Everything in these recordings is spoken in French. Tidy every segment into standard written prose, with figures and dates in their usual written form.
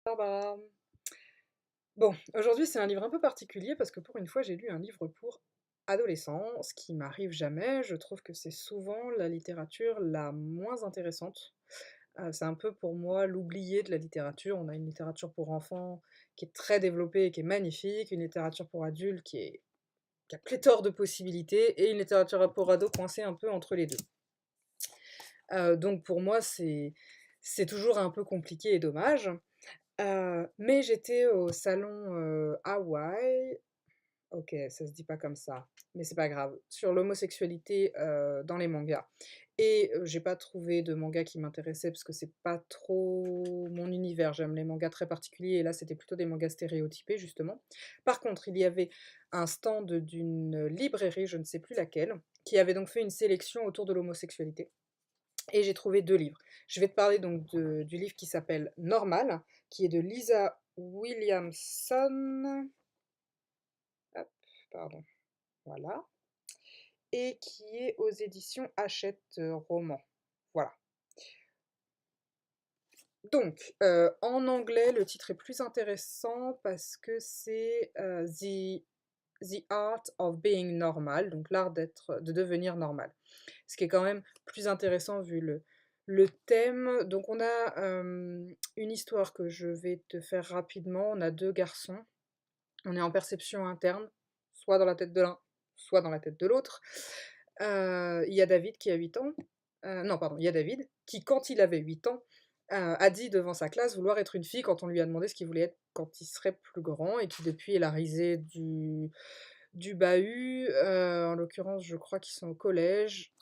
Barbara. Bon, aujourd'hui c'est un livre un peu particulier parce que pour une fois j'ai lu un livre pour adolescents, ce qui m'arrive jamais. Je trouve que c'est souvent la littérature la moins intéressante. C'est un peu pour moi l'oublié de la littérature. On a une littérature pour enfants qui est très développée et qui est magnifique, une littérature pour adultes qui a pléthore de possibilités et une littérature pour ados coincée un peu entre les deux. Donc pour moi c'est toujours un peu compliqué et dommage. Mais j'étais au salon, Hawaï, OK, ça se dit pas comme ça, mais c'est pas grave, sur l'homosexualité, dans les mangas et j'ai pas trouvé de manga qui m'intéressait parce que c'est pas trop mon univers. J'aime les mangas très particuliers et là, c'était plutôt des mangas stéréotypés, justement. Par contre, il y avait un stand d'une librairie, je ne sais plus laquelle, qui avait donc fait une sélection autour de l'homosexualité et j'ai trouvé 2 livres. Je vais te parler donc du livre qui s'appelle Normal, qui est de Lisa Williamson. Hop, pardon, voilà. Et qui est aux éditions Hachette Roman. Voilà. Donc, en anglais, le titre est plus intéressant parce que c'est The Art of Being Normal, donc l'art de devenir normal. Ce qui est quand même plus intéressant vu le thème. Donc on a une histoire que je vais te faire rapidement. On a deux garçons. On est en perception interne, soit dans la tête de l'un, soit dans la tête de l'autre. Il y a David qui a 8 ans. Non, pardon, il y a David qui, quand il avait 8 ans, a dit devant sa classe vouloir être une fille quand on lui a demandé ce qu'il voulait être quand il serait plus grand et qui depuis est la risée du bahut. En l'occurrence, je crois qu'ils sont au collège,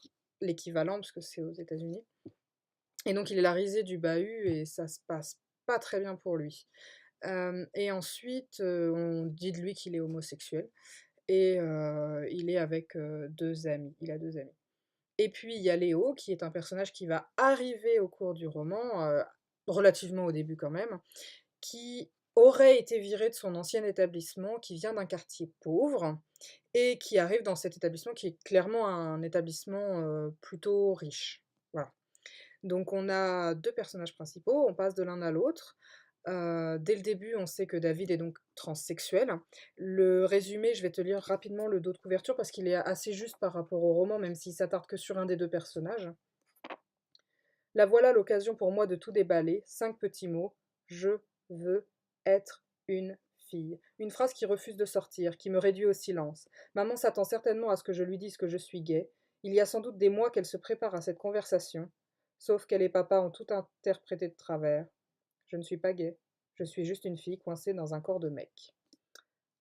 l'équivalent, parce que c'est aux États-Unis. Et donc, il est la risée du bahut et ça se passe pas très bien pour lui. Et ensuite, on dit de lui qu'il est homosexuel et il est avec 2 amis. Il a 2 amis. Et puis, il y a Léo, qui est un personnage qui va arriver au cours du roman, relativement au début quand même, qui aurait été viré de son ancien établissement, qui vient d'un quartier pauvre et qui arrive dans cet établissement qui est clairement un établissement, plutôt riche. Voilà. Donc on a 2 personnages principaux, on passe de l'un à l'autre. Dès le début, on sait que David est donc transsexuel. Le résumé, je vais te lire rapidement le dos de couverture parce qu'il est assez juste par rapport au roman, même s'il s'attarde que sur un des 2 personnages. La voilà l'occasion pour moi de tout déballer, 5 petits mots: «Je veux être une fille». Une phrase qui refuse de sortir, qui me réduit au silence. Maman s'attend certainement à ce que je lui dise que je suis gay. Il y a sans doute des mois qu'elle se prépare à cette conversation, sauf qu'elle et papa ont tout interprété de travers. Je ne suis pas gay, je suis juste une fille coincée dans un corps de mec.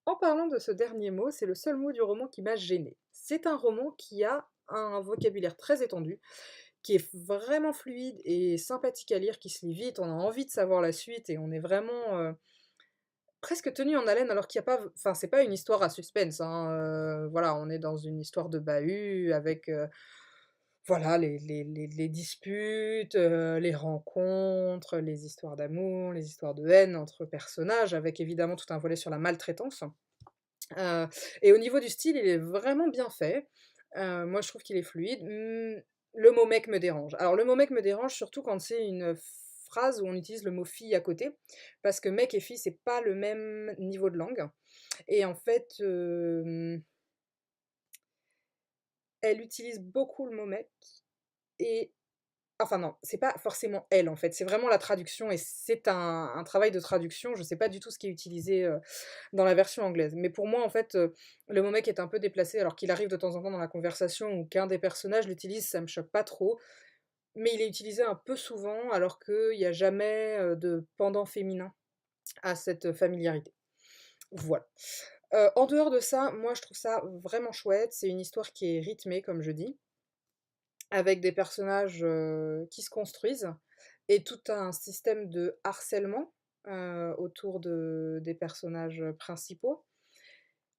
En parlant de ce dernier mot, c'est le seul mot du roman qui m'a gênée. C'est un roman qui a un vocabulaire très étendu, qui est vraiment fluide et sympathique à lire, qui se lit vite, on a envie de savoir la suite et on est vraiment presque tenu en haleine alors qu'il n'y a pas, enfin c'est pas une histoire à suspense, hein, voilà, on est dans une histoire de bahut avec voilà, les disputes, les rencontres, les histoires d'amour, les histoires de haine entre personnages, avec évidemment tout un volet sur la maltraitance. Heu et au niveau du style, il est vraiment bien fait. Moi, je trouve qu'il est fluide. Le mot mec me dérange. Alors le mot mec me dérange surtout quand c'est une phrase où on utilise le mot fille à côté, parce que mec et fille, c'est pas le même niveau de langue et en fait, elle utilise beaucoup le mot mec et enfin non, c'est pas forcément elle, en fait, c'est vraiment la traduction et c'est un travail de traduction. Je sais pas du tout ce qui est utilisé, dans la version anglaise. Mais pour moi, en fait, le mot mec est un peu déplacé alors qu'il arrive de temps en temps dans la conversation ou qu'un des personnages l'utilise, ça me choque pas trop. Mais il est utilisé un peu souvent alors qu'il y a jamais, de pendant féminin à cette familiarité. Voilà. En dehors de ça, moi je trouve ça vraiment chouette. C'est une histoire qui est rythmée, comme je dis, avec des personnages, qui se construisent et tout un système de harcèlement, autour des personnages, principaux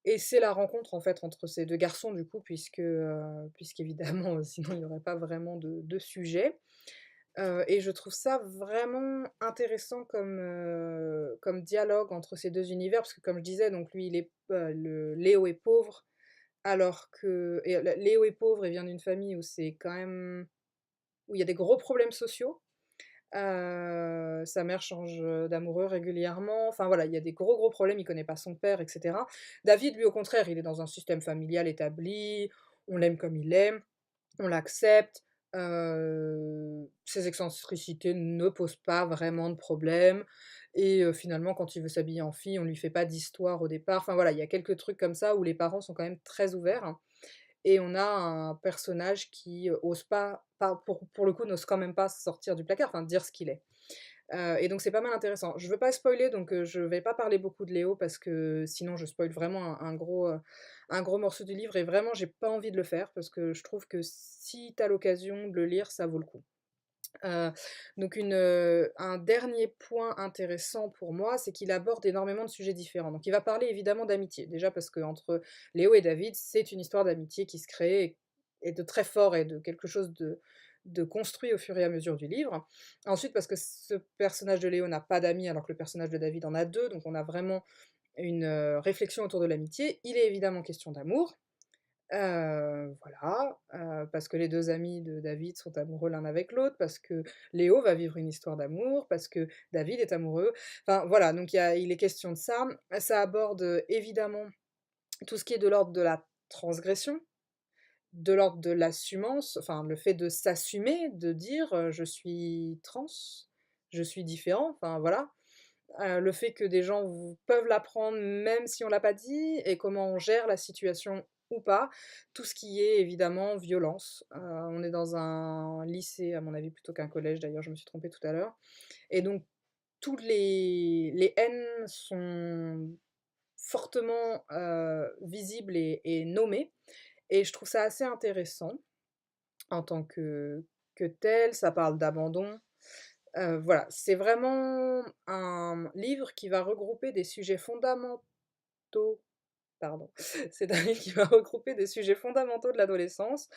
et c'est la rencontre, en fait, entre ces 2 garçons, du coup, puisqu'évidemment, sinon il y aurait pas vraiment de sujet, et je trouve ça vraiment intéressant comme dialogue entre ces 2 univers parce que comme je disais, donc lui, il est le Léo est pauvre alors que et Léo est pauvre et vient d'une famille où c'est quand même où il y a des gros problèmes sociaux, Sa mère change, d'amoureux régulièrement. Enfin voilà, il y a des gros, gros problèmes, il connaît pas son père et cetera. David, lui, au contraire, il est dans un système familial établi, on l'aime comme il est, on l'accepte, ses excentricités ne posent pas vraiment de problème et finalement, quand il veut s'habiller en fille, on lui fait pas d'histoire au départ. Enfin voilà, il y a quelques trucs comme ça où les parents sont quand même très ouverts, hein. Et on a un personnage qui, ose pas pour le coup, n'ose quand même pas sortir du placard, enfin dire ce qu'il est. Et donc c'est pas mal intéressant. Je veux pas spoiler, donc je vais pas parler beaucoup de Léo parce que sinon je spoil vraiment un gros morceau du livre et vraiment j'ai pas envie de le faire parce que je trouve que si tu as l'occasion de le lire, ça vaut le coup. Heu, donc un dernier point intéressant pour moi, c'est qu'il aborde énormément de sujets différents. Donc il va parler évidemment d'amitié. Déjà parce qu'entre Léo et David, c'est une histoire d'amitié qui se crée et de très fort et de quelque chose de construit au fur et à mesure du livre. Ensuite parce que ce personnage de Léo n'a pas d'amis alors que le personnage de David en a 2, donc on a vraiment une, réflexion autour de l'amitié. Il est évidemment question d'amour. Voilà, parce que les 2 amis de David sont amoureux l'un avec l'autre, parce que Léo va vivre une histoire d'amour, parce que David est amoureux. Enfin voilà, donc il est question de ça. Ça aborde, évidemment tout ce qui est de l'ordre de la transgression, de l'ordre de l'assumance, enfin le fait de s'assumer, de dire, «Je suis trans, je suis différent», enfin voilà. Le fait que des gens peuvent l'apprendre même si on l'a pas dit et comment on gère la situation ou pas. Tout ce qui est évidemment violence. On est dans un lycée, à mon avis, plutôt qu'un collège d'ailleurs, je me suis trompée tout à l'heure et donc toutes les haines sont fortement, visibles et nommées et je trouve ça assez intéressant en tant que tel. Ça parle d'abandon. Voilà, c'est vraiment un livre qui va regrouper des sujets fondamentaux pardon. C'est un livre qui va regrouper des sujets fondamentaux de l'adolescence,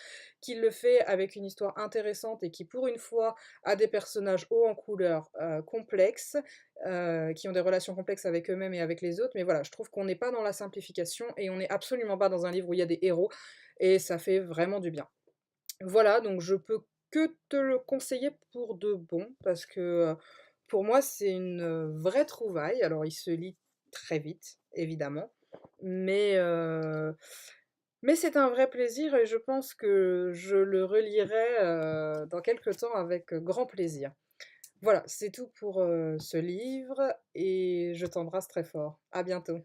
qui le fait avec une histoire intéressante et qui, pour une fois, a des personnages hauts en couleur, complexes, qui ont des relations complexes avec eux-mêmes et avec les autres. Mais voilà, je trouve qu'on n'est pas dans la simplification et on n'est absolument pas dans un livre où il y a des héros et ça fait vraiment du bien. Voilà, donc je peux que te le conseiller pour de bon parce que, pour moi, c'est une, vraie trouvaille. Alors il se lit très vite, évidemment, mais heu, mais c'est un vrai plaisir et je pense que je le relirai, dans quelque temps avec, grand plaisir. Voilà, c'est tout pour, ce livre et je t'embrasse très fort. À bientôt.